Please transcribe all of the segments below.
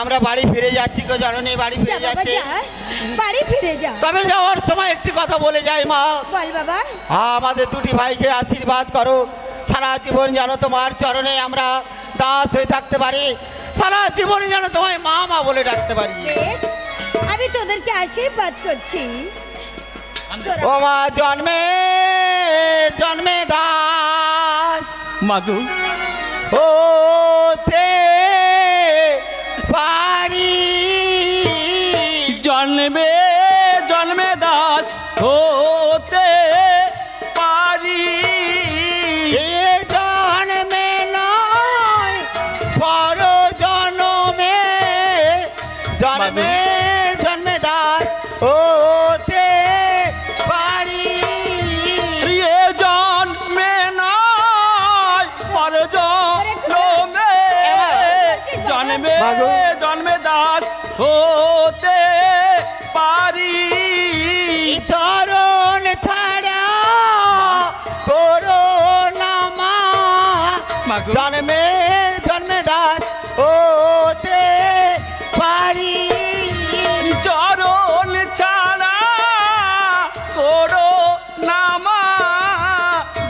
আমরা বাড়ি ফিরে যাচ্ছি গো জননী, বাড়ি ফিরে যাচ্ছি। বাড়ি ফিরে যা। তবে যাওয়ার সময় একটি কথা বলে যাই মা। বল বাবা। আমাদের দুটি ভাইকে আশীর্বাদ করো, সারা জীবন যেন তোমার চরণে আমরা দাস হয়ে থাকতে পারি, সারা জীবন যেন তোমায় মা মা বলে ডাকতে পারি। বেশ, আমি তোদেরকে আশীর্বাদ করছি। ও মা জন্মে জন্মে দাস মাগো হতে পারি, জন্মে জন্মে দাস হতে পারি। এ জন্মে নয় পর জন্মে, জন্মে জন্মে দাস হতে পারি। এ জন্মে নয় পর জন্মে, জন্মে জন্মে দাস হতে পারি। চরণ ছাড়া করো না মা, মাগো জন্মে জন্মে দাস হতে পারি। চরণ ছাড়া করো নামা,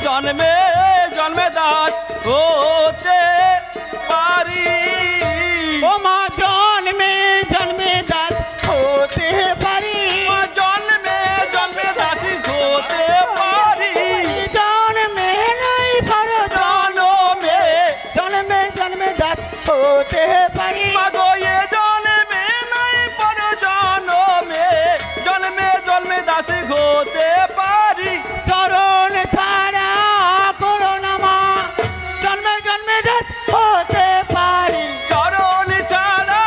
জন্মে জন্মে দাস হতে পারি। ও মা জন্মে জন্মে দাস হতে পারি, জন্মে জন্মে দাসী হতে পারি। জন্মে নাই পর জন্মে জন্মে জন্মে দাস হতে পারি। মাগো এ জন্মে নাই পর জন্মে, জন্মে জন্মে দাসী হতে পারি। চরণ ছাড়া করো না মা, জন্মে জন্মে দাস হতে পারি। চরণ ছাড়া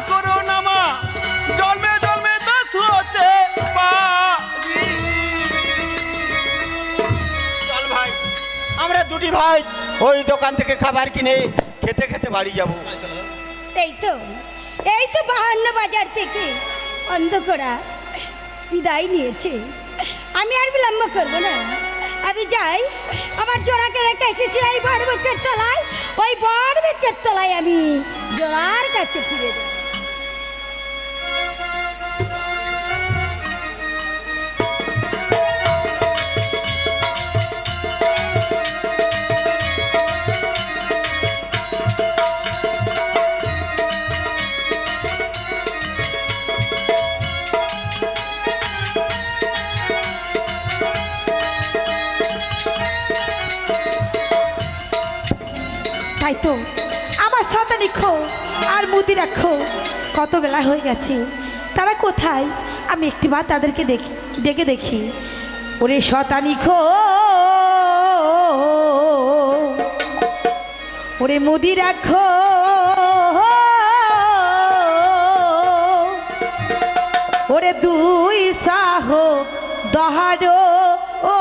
করো নামা, জন্মে জন্মে দাস হতে পারি। চল ভাই, আমরা দুটি ভাই ওই দোকান থেকে খাবার কিনে খেতে খেতে বাড়ি যাব। এই তো বাহান্ন বাজার থেকে অন্ধকরা বিদায় নিয়েছে। আমি আর বিলম্ব করবো না, আমি যাই। আমার জোড়াকে রেখে এসেছি এই বড় বৃক্ষের তলায়, ওই বড় বৃক্ষের তলায় আমি জোড়ার কাছে ফিরে যাই। তাই তো আমার শতানি খো আর মুদি রাখো, কত বেলা হয়ে গেছে, তারা কোথায়? আমি একটিবার তাদেরকে ডেকে দেখি। ওরে শতানি খো, ওরে মুদি রাখো, ওরে দুই সাহ দহারো ও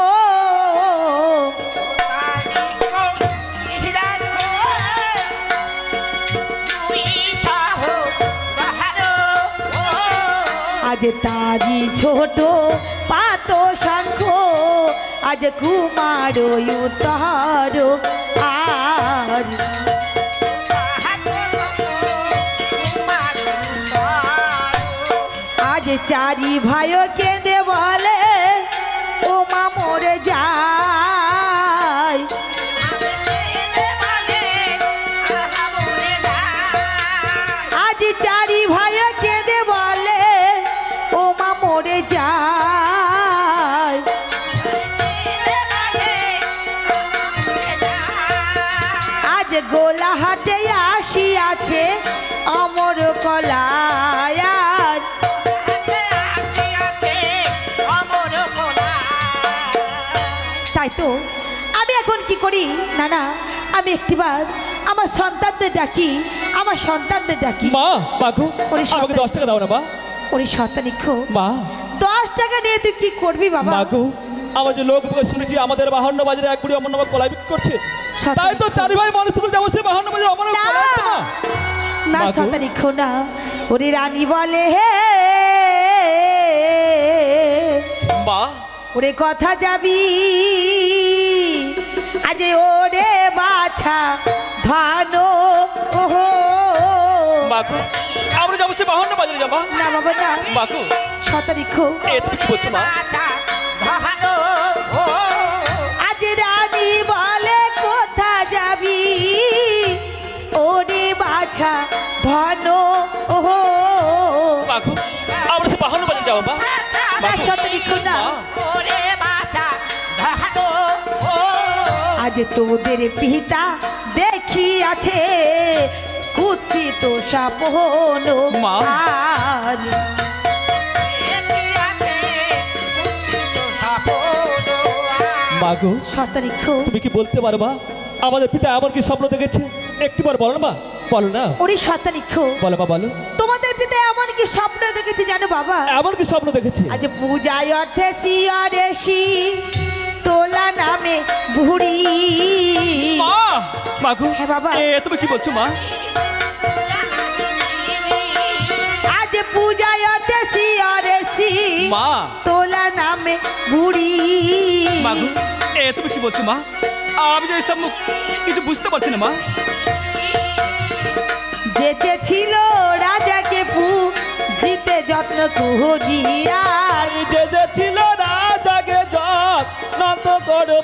আজ তাজি ছোট পাতো শঙ্খ, আজ কুমারো উতারো আর আজ চারি ভাই কেঁদে বলে ও মা মরে যায়। আজ চারি ভাই কেঁদে বলে ও মা মরে যায়। আজ গোলাহাটে আসিয়াছে অমর কলায়, তাই তো আমি এখন কি করি না না, আমি একটিবার আমার সন্তানদের ডাকি, আমার সন্তানদের ডাকি। মা মাগো ওরে আমাকে 10 টাকা দাও না মা। ওরে সন্তানিক্ষো, মা 10 টাকা নিয়ে তুই কি করবি বাবা? মাগো আমার যে লোক মুখে শুনেছি আমাদের 52 বাজারে এক বুড়ি অমর নামে কলাই বিক্রি করছে, তাই তো চারি ভাই মানুষ তুলে যাবো সে 52 বাজারে অমর নামে কলাই আনতে। মা না সন্তানিক্ষো না, ওরে রানী বলে হে মা, ওরে কথা যাবি আজ ওরে বাছা ধানো ওহো মাগো আমরা যাবো সে বাহান্ন বাজারে যাবা না বাবা না, মাগো 6 তারিখও এ তুমি কি বলছো মা আজ রানী বলে কোথা যাবি ওরে বাছা ধন ও মাগো আমরা সে বাহান্ন বাজারে যাবো মা না 6 তারিখও না, আজ তোদের পিতা দেখি আছে কুৎসিত সাপন মা। আজ মাগো 6 তারিখ তুমি কি বলতে পারবা আমাদের পিতা এমন কি স্বপ্ন দেখেছে একটিবার বলো না মা বলো না ওরে 7 তারিখ বলো মা বলো তোমাদের পিতা এমন কি স্বপ্ন দেখেছে জানো বাবা? এমন কি স্বপ্ন দেখেছে আজ পূজায় অর্থে শিয়রেশি তোলা নামে ভুড়ি। মা মাগো হ্যাঁ বাবা। এ তুমি কি বলছো মা আজ পূজায় অর্থে শিয়রেশি মা তোলা নামে ভুড়ি। মাগো এ তুমি কি বলছো মা আমি যে সব কিছু বুঝতে পারছি না মা যেতে ছিল রাজাকে জিতে যত্ন কুহরিয়া যে যে ছিল রাজাকে যত নত করো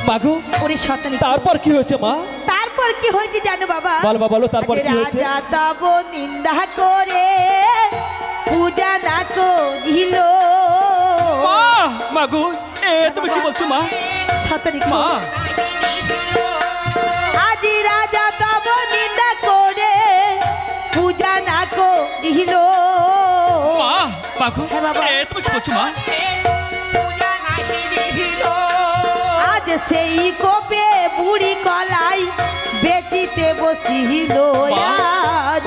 মাগো ওরে 7 তারিখ তারপর কি হয়েছে মা তারপর কি হয়েছে জানো বাবা? বলো মা বলো তারপর আজ কি হয়েছে রাজা তব নিন্দা করে পূজা না করিল। মা মাগো এ তুমি কি বলছো মা 7 তারিখ মা আজ রাজা তব নিন্দা করে পূজা না করিল। মা মাগো হ্যাঁ বাবা। এ তুমি কি বলছো মা আজ সেই কোপে বুড়ি কলাই বেচিতে বসিল। মা। আজ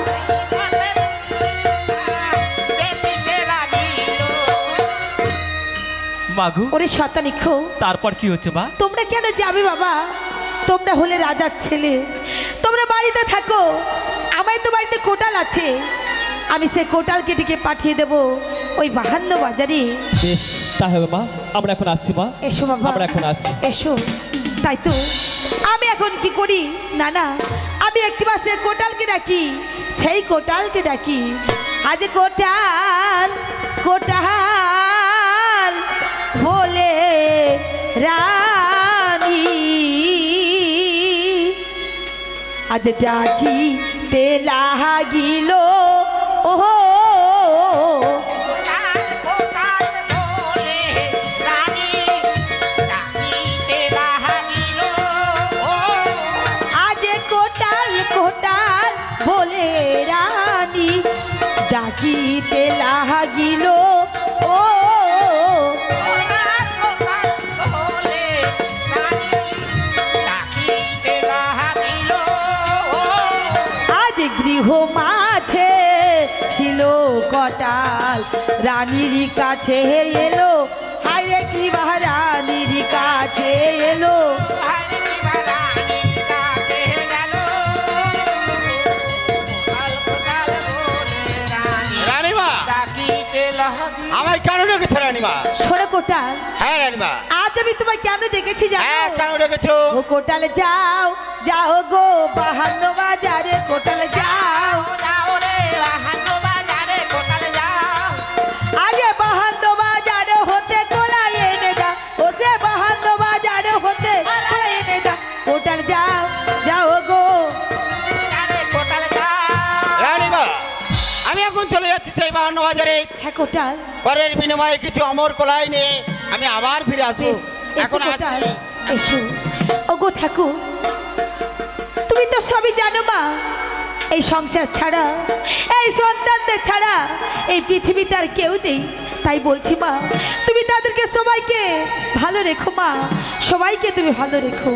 মাগো ওরে 7 তারিখ তারপর কি হচ্ছে মা তোমরা কেন যাবে বাবা? তোমরা হলে রাজার ছেলে, তোমরা বাড়িতে থাকো। আমার তো বাড়িতে কোটাল আছে, আমি সে কোটাল কেটিকে পাঠিয়ে দেব ওই 52 বাজারে। বেশ তা হবে মা আমরা এখন আসছি মা এসো বাবা, আমরা এখন আসছি এসো। তাই তো আমি এখন কি করি, না না আমি একটিবার সে কোটালকে ডাকি, সেই কোটালকে ডাকি। আজ কোটাল কোটাল বলে রানী আজ ডাকি তেলা গিল ও আজ কোটাল কোটাল বলে রানী ডাকিতে লাগিল ও আজ গৃহ মাঝে ছিল কটাল রানীর কাছে এলো, হায় কি বা রানীর কাছে এলো। রানীমা আমায় কেন ডেকেছো রানীমা? শোনো কোটাল, হ্যাঁ রানীমা। আজ আমি তোমায় কেন ডেকেছি হ্যাঁ জানো? কেন ডেকেছো? ও কোটালে যাও যাও গো 52 বাজারে কোটালে যাও। আরে 52 বাজারে হতে কোলা এনে দাও, ও সে 52 বাজারে হতে কোলা এনে দাও। কোটাল যাও যাও গো। রানীমা আমি এখন চলে যাচ্ছি সেই 52 বাজারে। হ্যাঁ কোটাল, করের বিনিময়ে কিছু অমর কলাই নিয়ে আমি আবার ফিরে আসবো। বেশ এসো এখন কোটাল, আসছি। এসো। ও গো ঠাকুর, তুমি তো সবই জানো মা, এই সংসার ছাড়া এই সন্তানদের ছাড়া এই পৃথিবীতে আর কেউ নেই। তাই বলছি মা তুমি তাদেরকে সবাইকে ভালো রেখো মা, সবাইকে তুমি ভালো রেখো।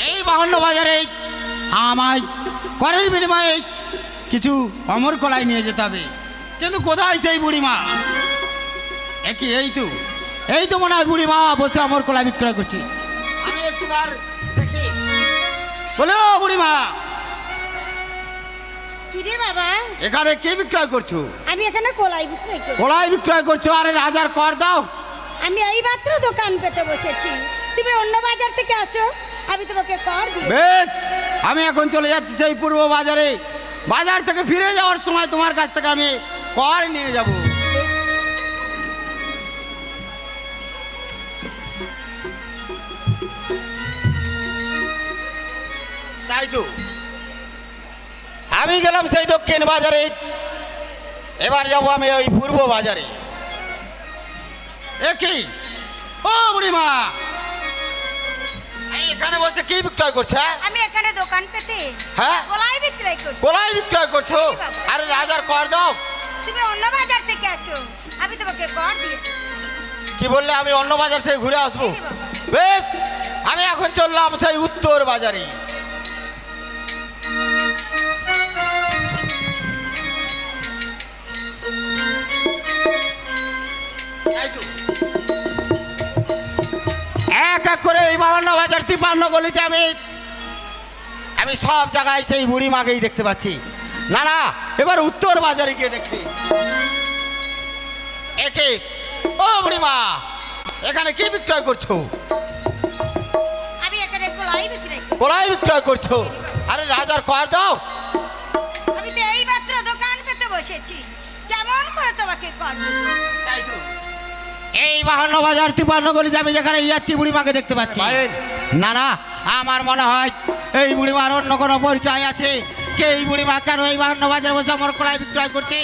এই বাহান্ন বাজারে আমায় করের বিনিময়ে কিছু অমর কলাই নিয়ে যেতে হবে, কিন্তু কোথায় সেই বুড়িমা? একই এই তো মনে হয় বুড়িমা বসে অমর কলাই বিক্রয় করছে। আমি একটিবার দেখি। বলে ও বুড়িমা, কিরে বাবা, এখানে কি বিক্রয় করছো? আমি এখানে কলাই বিক্রয় করি। কলাই বিক্রয় করছো? আরে রাজার কর দাও। আমি এই মাত্র দোকান পেতে বসেছি, তুমি অন্য বাজার থেকে আসো, আমি তোমাকে কর দিই। বেশ, আমি এখন চলে যাচ্ছি সেই পূর্ব বাজারে। বাজার থেকে ফিরে যাওয়ার সময় তোমার কাছ থেকে আমি কর নিয়ে যাব। তাই তো আমি গেলাম সেই দক্ষিণ বাজারে, এবার যাব আমি ওই পূর্ব বাজারে। একই ও বুড়িমা, এই এখানে বসে কি বিক্রয় করছে? আমি এখানে দোকান পেতে হ্যাঁ কলাই বিক্রয় করি। কলাই বিক্রয় করছো? জি বাবা। আরে রাজার কর দাও। তুমি অন্য বাজার থেকে আসো, আমি তোমাকে কর দিই। কি বললে? আমি অন্য বাজার থেকে ঘুরে আসবো? জি বাবা। বেশ, আমি এখন চললাম সেই উত্তর বাজারে। তাই তো। এক এক করে এই 52 বাজার 53 গলিতে আমি সব জায়গায় সেই বুড়ি মাকেই দেখতে পাচ্ছি। না না, এবার উত্তর বাজারে গিয়ে দেখছি। একে ও বুড়িমা, এখানে কি বিক্রয় করছো? আমি এখানে কলাই বিক্রয় করি। কলাই বিক্রয় করছো? আরে রাজার কর দাও। আমি তো এই মাত্র দোকান পেতে বসেছি, কেমন করে তোমাকে কর দিই? তাই তো। এই 52 বাজার 53 গলিতে আমি যেখানে যাচ্ছি বুড়িমাকে দেখতে পাচ্ছি। না না, আমার মনে হয় এই বুড়িমার অন্য কোনো পরিচয় আছে। কে এই বুড়িমা? কেন এই 52 বাজারে বসে আমার কলাই বিক্রয় করছে?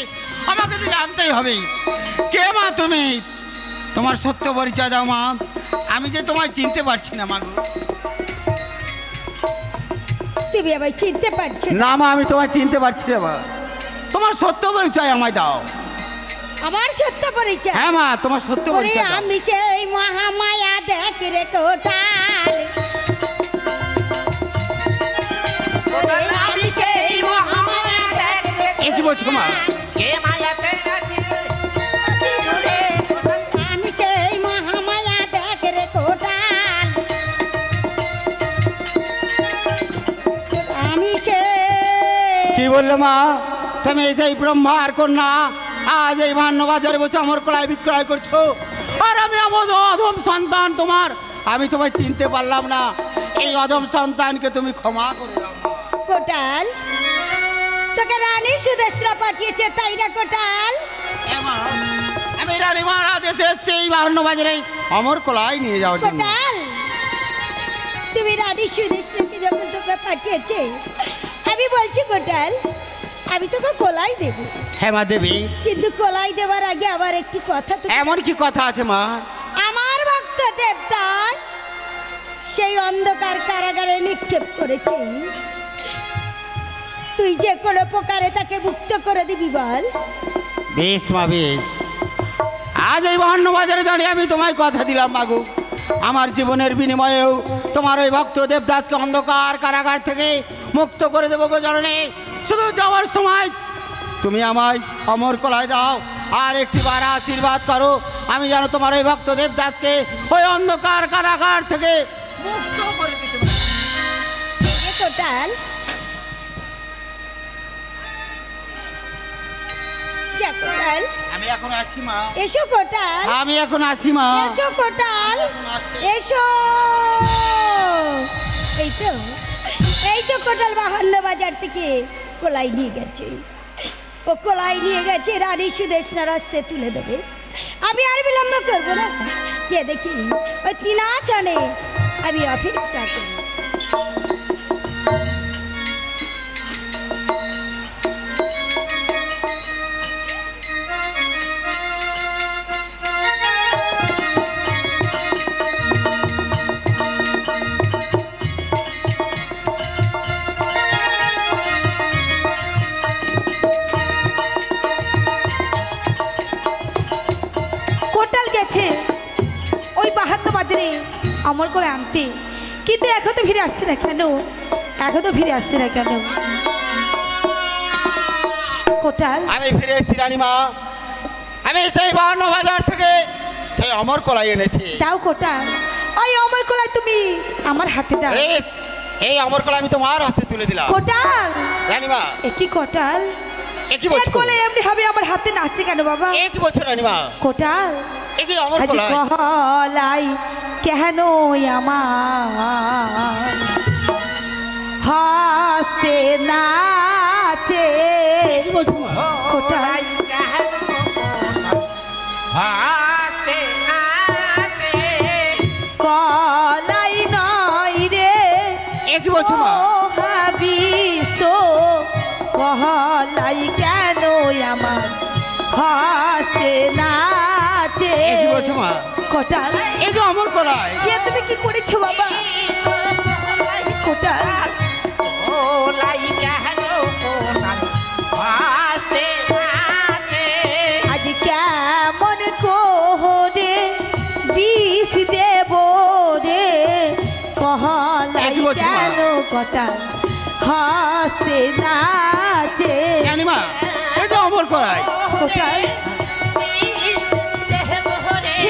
আমাকে তো জানতেই হবে। কে মা তুমি? তোমার সত্য পরিচয় দাও মা, আমি যে তোমায় চিনতে পারছি না মা গো। তুমি আমায় চিনতে পারছো না? না মা, আমি তোমায় চিনতে পারছি না মা। তোমার সত্য পরিচয় আমায় দাও। আমার সত্য পরিচয়? হ্যাঁ মা, তোমার সত্য ওরে পরিচয় দাও। আমি সেই মহামায়া দেখ রে কোটাল, ওরে আমি সেই মহামায়া দেখ রে এ কি বলছো মা? কে মায়াতে আছে দূরে কোটাল, আমি সেই মহামায়া দেখ রে কোটাল, আমি সেই। কি বললে মা? তুমি সেই ব্রহ্মার কন্যা, আজ এই 52 বাজারে বসে আমার কলাই বিক্রয় করছো? আর আমি আমার অধম সন্তান তোমার, আমি তোমায় চিনতে পারলাম না। এই অধম সন্তানকে তুমি ক্ষমা করে দাও মা। কোটাল, তোকে রানী সুদেশরা পাঠিয়েছে তাই না কোটাল? হ্যাঁ মা, আমি রানীমার আদেশে এসেছি এই 52 বাজারে অমর কলাই নিয়ে যাওয়ার জন্য। কোটাল, তুমি রানী সুদেশরাকে যখন তোকে পাঠিয়েছে, আমি বলছি কোটাল, আমি তোকে কলাই দেব। হ্যাঁ মা দেবী। কিন্তু কলাই দেওয়ার আগে আবার একটি কথা তো। এমন কি কথা আছে মা? আমার ভক্ত দেবদাস সেই অন্ধকার কারাগারে নিক্ষেপ করেছে, তুই যে কোনো প্রকারে তাকে মুক্ত করে দিবি বল। বেশ মা বেশ, আজ এই 52 বাজারে দাঁড়িয়ে আমি তোমায় কথা দিলাম মাগো, আমার জীবনের বিনিময়েও তোমার ওই ভক্ত দেবদাসকে অন্ধকার কারাগার থেকে মুক্ত করে দেবো গো জননী। শুধু যাওয়ার সময় তুমি আমায় অমর কলাই দাও, আর একটিবার আশীর্বাদ করো আমি যেন তোমার ওই ভক্ত দেবদাসকে ওই অন্ধকার কারাগার থেকে মুক্ত করে দিতে পারি। এ কোটাল, যা কোটাল, আমি এখন আসি মা। এসো কোটাল, আমি এখন আসি মা। এসো কোটাল, এসো। এই তো কোটাল 52 বাজার থেকে কলাই নিয়ে গেছে, ও কলাই নিয়ে গেছে রানী সুদেশনার হস্তে তুলে দেবে। আমি আর বিলম্ব করবো না, কে দেখি ওই তিনাসনে আমি অপেক্ষা করি। কোটাল গেছে ওই 52 বাজারে অমর করে আনতে, কিন্তু এখন তো ফিরে আসছে না কেন? এখন তো ফিরে আসছে না কেন? কোটাল, আমি ফিরে এসেছি রানীমা। আমি সেই 52 বাজার থেকে সেই অমর কলাই এনেছি। দাও কোটাল, ওই অমর কলাই তুমি আমার হাতে দাও। বেশ, এই অমর কলাই আমি তোমার হাতে তুলে দিলাম কোটাল, রানীমা। এ কি কোটাল? এ কি বলছো? কলাই এমনি হবে আমার হাতে নাচছে কেন বাবা? এ কি বলছো রানীমা? কোটাল, এই যে অমর আজ কলাই, কলাই কেন আমার হাসতে নাচে? কি বলছো মা? কোটাল, কলাই নয় রে এ কি বলছো মা? ভাবিসো, কলাই কেন আমার হাসতে নাচে? এ কি বলছো মা? কোটাল, এই যে অমর কলাই, এ তুমি কি করেছো বাবা? কোটাল, আজ কেমন কোহরে বিষ দেব রে, কহলাই কি বলছো মা? কেন কোটাল হাসতে নাচে? রানীমা, এই যে অমর কলাই, কোটাল,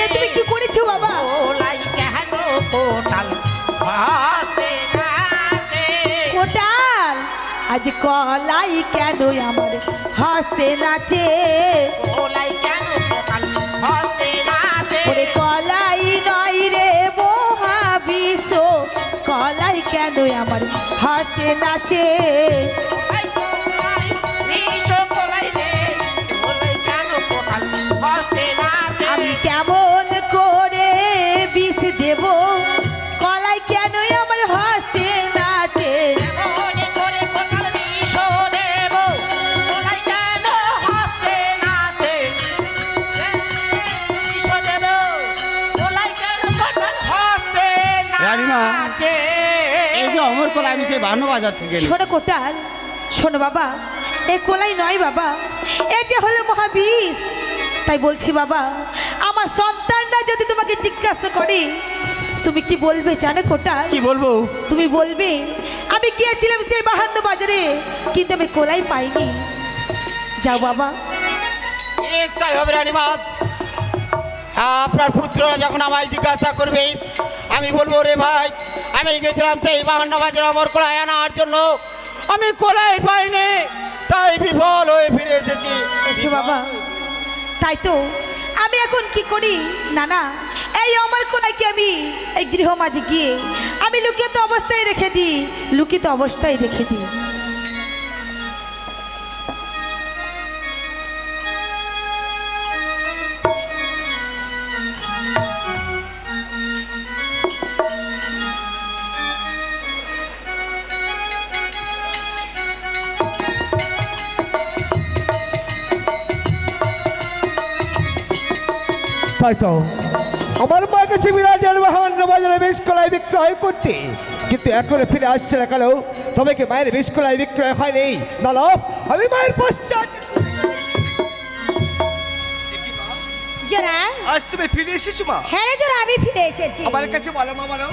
এ তুমি কি করেছো বাবা? কোটাল, আজ কলাই কেন আমার হাসতে নাচে? ওরে কলাই নয় রে মহাবিশ্ব, কলাই কেন আমার হাসতে নাচে? আমি কেমন করে বিষ দেব, কলাই কেন আমার হাসতে নাচে? রানীমা, এই যে অমর কলাই আমি সেই 52 বাজার থেকে এনেছি। শোনো কোটাল, শোনো বাবা, এ কোলাই নয় বাবা, এটা হলো মহাবিষ। তাই বলছি বাবা, আমার সন্তানরা যদি তোমাকে জিজ্ঞাসা করে তুমি কি বলবে জানো কোটাল? কি বলবো? তুমি বলবে আমি গিয়েছিলাম সেই 52 বাজারে কিন্তু আমি কোলাই পাইনি। যাও বাবা। বেশ, তাই হবে রানীমা। আপনার পুত্ররা যখন আমায় জিজ্ঞাসা করবে আমি বলবো, রে ভাই, আমি গেছিলাম সেই 52 বাজার অমর কলাই আনার জন্য, আমি কলাই পাইনি, তাই বিফল হয়ে ফিরে এসেছি। এসো বাবা। তাই তো আমি এখন কি করি না না, এই আমার কোলাইকে আমি এই গৃহ মাঝে গিয়ে আমি লুকিত অবস্থায় রেখে দিই, লুকিত অবস্থায় রেখে দিই। তাই তো আমার মা কাছে বিরাটের বাহান্ন বাজারে বেশ কলাই বিক্রয় করতে, কিন্তু এখনো ফিরে আসছে না কেন? তবে কি মায়ের বেশ কলাই বিক্রয় হয়নি? না না, আমি মায়ের পশ্চাৎ। জোরা, আজ তুমি ফিরে এসেছো মা? হ্যাঁ রে জোরা, আমি ফিরে এসেছি। আমার কাছে বলো মা, বলো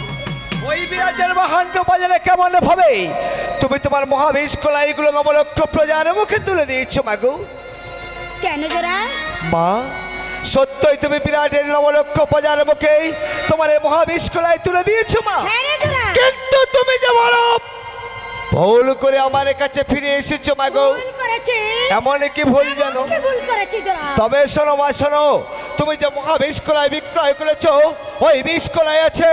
ওই বিরাটের বাহান্ন বাজারে কেমন ভাবে তুমি তোমার মহাবেশ কলাইগুলো নবলক্ষ প্রজার মুখে তুলে দিয়েছো মাগো? কেন জোরা? মা, সত্যই তুমি বিরাটের নবলক্ষ প্রজার মুখে তোমার এই মহাবেশ কলাই তুলে দিয়েছো মা? হ্যাঁ রে জোরা। কিন্তু তুমি যে বলো ভুল করে আমার কাছে ফিরে এসেছো মাগো। ভুল করেছি। এমন কি ভুল জানো? আমি ভুল করেছি জোরা। তবে শোনো মা, শোনো, তুমি যে মহাবিষ কলাই বিক্রয় করেছো, ওই বিষ কলাই আছে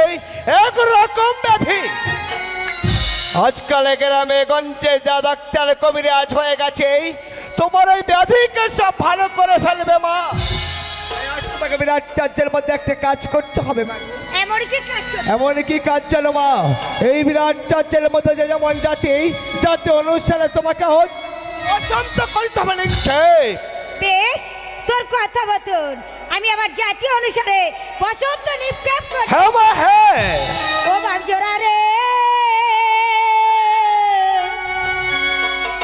একরকম ব্যাধি। আজকাল গ্রামে গঞ্জে যা ডাক্তার কবিরাজ হয়ে গেছে, তোমার ওই ব্যাধিকে সব ভালো করে ফেলবে মা। তাই আজ তোমাকে বিরাট রাজ্যের মধ্যে একটা কাজ করতে হবে মা। এমন কি কাজ করতে? এমন কি কাজ জানো মা? এই বিরাট রাজ্যের মধ্যে যে যেমন জাতি জাতি অনুসারে তোমাকে অশান্ত করতে হবে নিশ্চয়। বেশ, তোর কথা মতন আমি আমার জাতীয় অনুসারে বসন্ত নিক্ষেপ করি। হ্যাঁ মা, হ্যাঁ। ও বাঞ্জরা রে,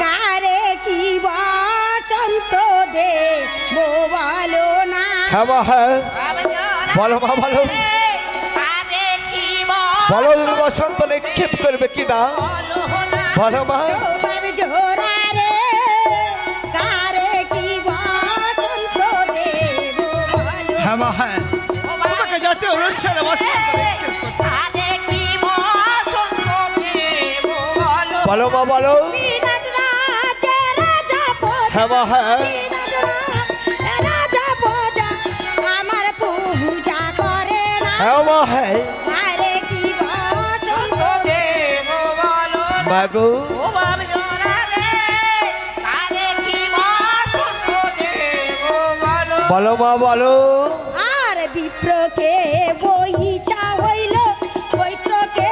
কারে কি বসন্ত দে বলো না। হ্যাঁ মা, হ্যাঁ। বলো মা, বলো। আরে কি বল বলো তুমি বসন্ত নিক্ষেপ করবে কি না বলো মা আমি জোরা রে কারে কি বসন্ত দেব বলো হ্যাঁ মা হ্যাঁ তোমাকে যাতে অনুষ্ঠানে বসন্ত নিক্ষেপ করতে। বলো মা বলো বিরাট রাজা রাজা ভোজা হ্যাঁ মা হ্যাঁ রাজা ভোজা আমার পূজা করে না হ্যাঁ মা হ্যাঁ আরে কি বসন্ত মাগো বলো মা বলো আর বিপ্রকে বইচা হইল চৈত্রকে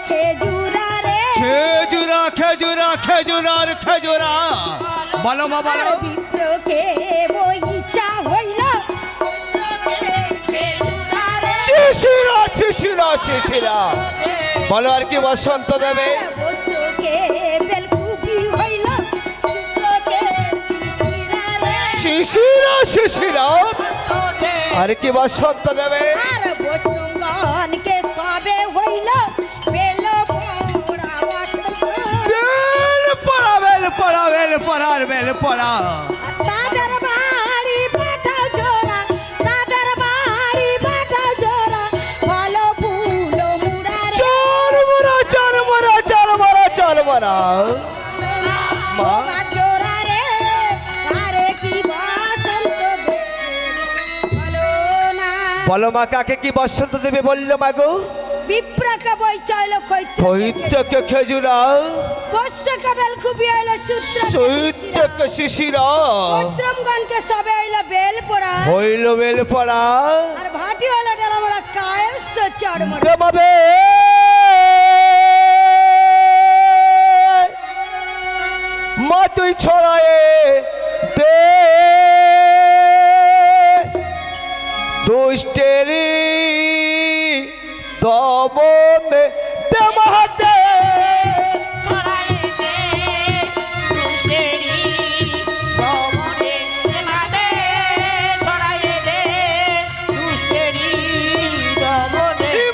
খেজুরা রে খেজুরা খেজুরা খেজুরার খেজুরা বলো মা আর বলো বিপ্রকে বইচা হইল খেজুরা রে শিশিরা শিশিরা শিশিরা বলো আর কি বসন্ত দেবে বসুকে বেলকুবি হইল শুক্রকে শিশিরা রে শিশিরা শিশিরা আর কি বসন্ত দেবে আর বসুঙ্গনকে সবে হইল বেল পোড়া বসন্ত বেল পড়া বেল পড়া বেল পড়ার বেল পড়া তাদের বাড়ি পাঠাও জোড়া তাদের বাড়ি পাঠাও জোড়া ভালো ফুল মুড়া রে চার মরা চার মরা চার মরা চার মরা মা বাবা জোড়া রে আরে কি বসন্ত দেব বলো না বলো মা কাকে কি বসন্ত দেবে বললো মাগো বিপ্রকে বই চাইল কইতে কৈত্যকে খেজুরা বর্ষকে বেলকুবি হইল সূত্র চৈত্যকে শিশিরা বস্ত্রমগণকে সবে হইল বেল পোড়া হইল বেল পড়া আর ভাটি হইল ডেলামরা কায়স্ত চড়মড় দেমাবে মা তুই ছড়ায়ে দে দুষ্টেরি দমনে দেমাতে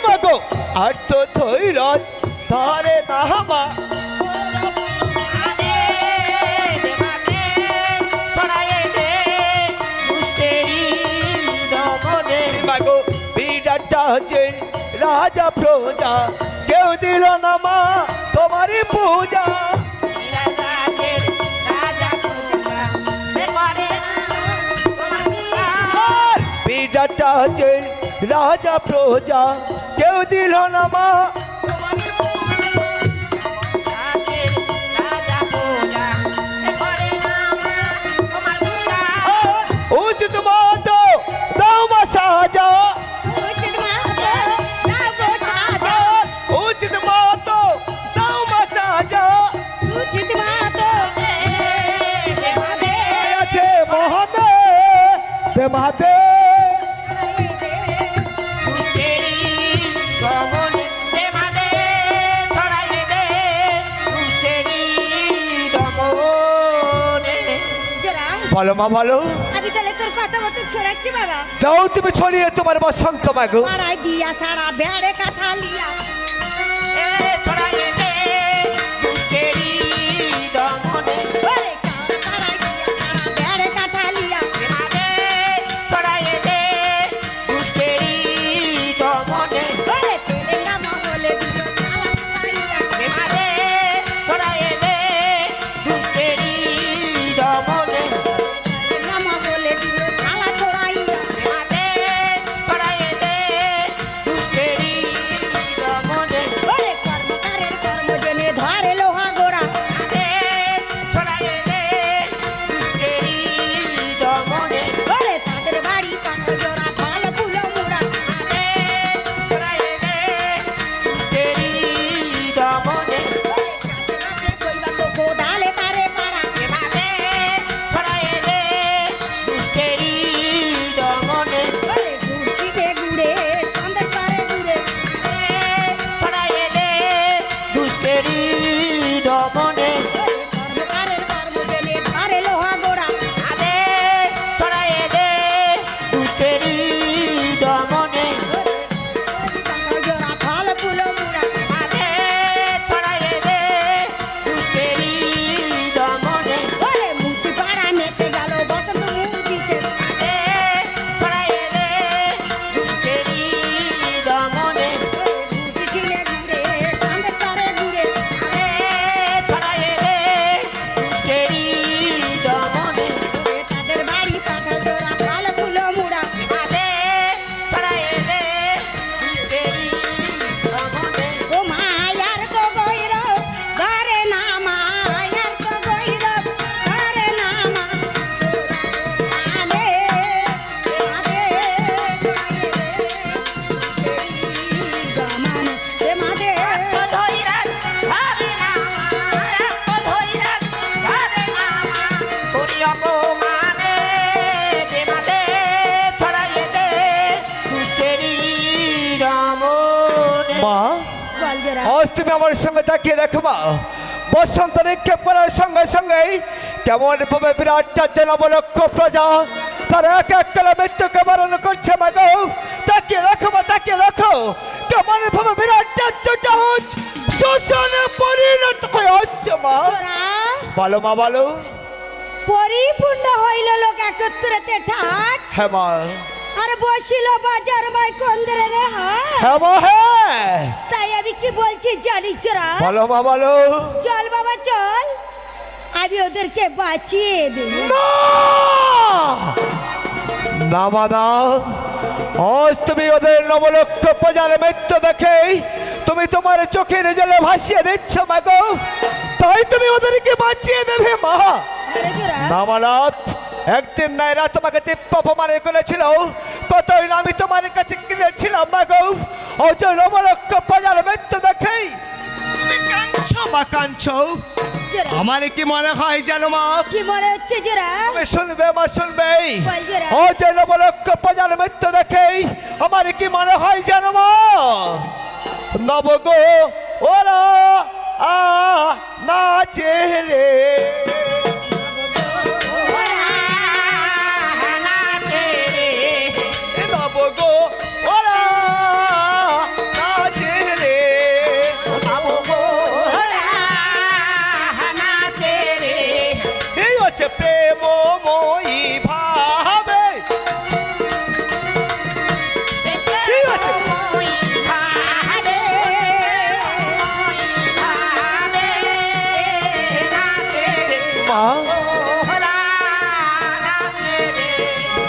মাগো আর তো ধৈরত ধরে না হামা মাগো বিরাটটা হচ্ছে রাজা প্রজা কেউ দিল না মা তোমারই পূজা বিরাটটা হচ্ছে রাজা প্রজা কেউ দিল না মা উচিত মত দাও মা সাজা উচিত মাতো নাও গো সাজা উচিত মত দাও মা সাজা উচিত মাতো দেবাদে আছে মহাদে দে মাতে জোড়া বলো মা বলো আমি তাহলে তোর কথা মতো ছড়াচ্ছি বাবা দাও তুমি ছড়িয়ে তোমার বসন্ত মাগো পাড়ায় দিয়া সারা বেড়ে কাঁথা লিয়া ওরে পাড়ায় দিয়া সারা বেড়ে কাঁথা লিয়া ওরে তেলেঙ্গা মহলে দিল তালা লিয়া তেলেঙ্গা মহলে দিল তালা ছড়াইয়া তুমি আমার সঙ্গে তাকিয়ে দেখো মা, বসন্ত নিক্ষেপ করার সঙ্গে সঙ্গেই কেমন ভাবে বিরাট জনবলক্ষ প্রজা তারা এক এক করে মৃত্যুকে বরণ করছে মা গো। তাকিয়ে রাখো মা, তাকিয়ে রাখো কেমন ভাবে বিরাট রাজ্যটা শোষণে পরিণত হয়ে আসছে মা। জোড়া বলো মা, বলো। পরিপূর্ণ হইল লোক একত্রতে ঠাট, হ্যাঁ মা, আর বসিল বাজার মাই কন্দরে রে হাট। হ্যাঁ মা, হ্যাঁ। তাই আমি কি বলছি জানিস জোড়া? বলো মা, বলো। চল বাবা চল, আমি ওদেরকে বাঁচিয়ে দেব। না মাদা, আজ তুমি ওদের নবলক্ষ প্রজার মৃত্যু দেখে তুমি তোমার চোখের জলে ভাসিয়ে দিচ্ছ মা গো, তাই তুমি ওদেরকে বাঁচিয়ে দেবে মা। আরে জোড়া, নামানাথ একদিন নাইরা তোমাকে দিব্য অপমানে করেছিল, কতই না আমি তোমার কাছে কিনেছিলাম মা গো। আজ ওই নবলক্ষ প্রজার মৃত্যু দেখেই তুমি কাঁদছো মা, কাঁদছো। জোড়া আমার কি মনে হয় জানো মা, কি মনে হচ্ছে জোড়া? তুমি শুনবে মা, শুনবে। বল জোড়া। ও যে নবলক্ষ প্রজার মৃত্যু দেখেই আমার কি মনে হয় জানো মা, নব গো ওরা নাচে রে, নব গো ওরা নাচে রে, নব গো এই হচ্ছে প্রেমময়ী ভাবে, এই হচ্ছে মা,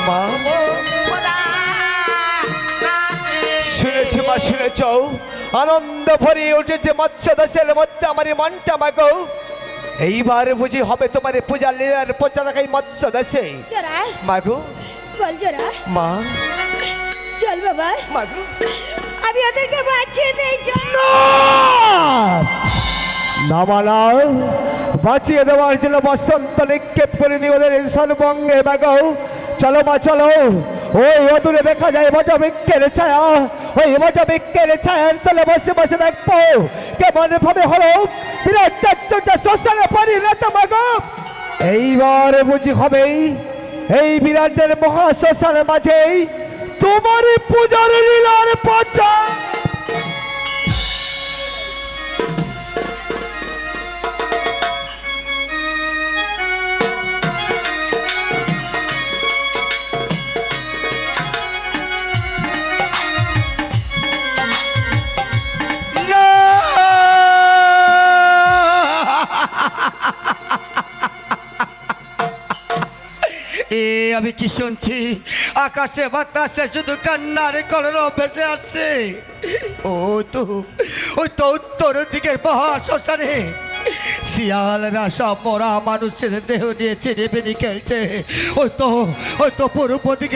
মা শুনেছি মা, শুনেছ আনন্দ ভরিয়ে উঠেছে মৎস্য দাসের মধ্যে আমার এই মনটা মাগো। এইবার বুঝি হবে তোমার পূজা লীলার প্রচার এই মৎস্য দাসে জোড়া মাগো। বল জোড়া, মা, চল বাবা, মাগো। আমি ওদেরকে বাঁচিয়ে দেই। চল নামালা বাঁচিয়ে দেওয়ার জন্য বসন্ত নিক্ষেপ করে নি ওদের সর্বঙ্গে মাগো। চলো মা, চলো। ওই অদূরে দেখা যায় বটা বৃক্ষের ছায়া, ওই বটা বৃক্ষের ছায়ার তলে বসে বসে দেখবো কেমন ভাবে হলো বিরাট রাজ্যটা শ্মশানে পরিণত মাগো। এইবার বুঝি হবেই এই বিরাটের মহা শ্মশানের মাঝেই তোমার পূজার লীলার পচা। এ আমি কি শুনছি, আকাশে বাতাসে শুধু কান্নার কলরব ভেসে আসছে। ওই তো উত্তর দিকে মহা শ্মশানে শিয়ালরা সব মরা মানুষের দেহ নিয়ে চিনি বিনি খেলছে। ওই তো পূর্ব দিকে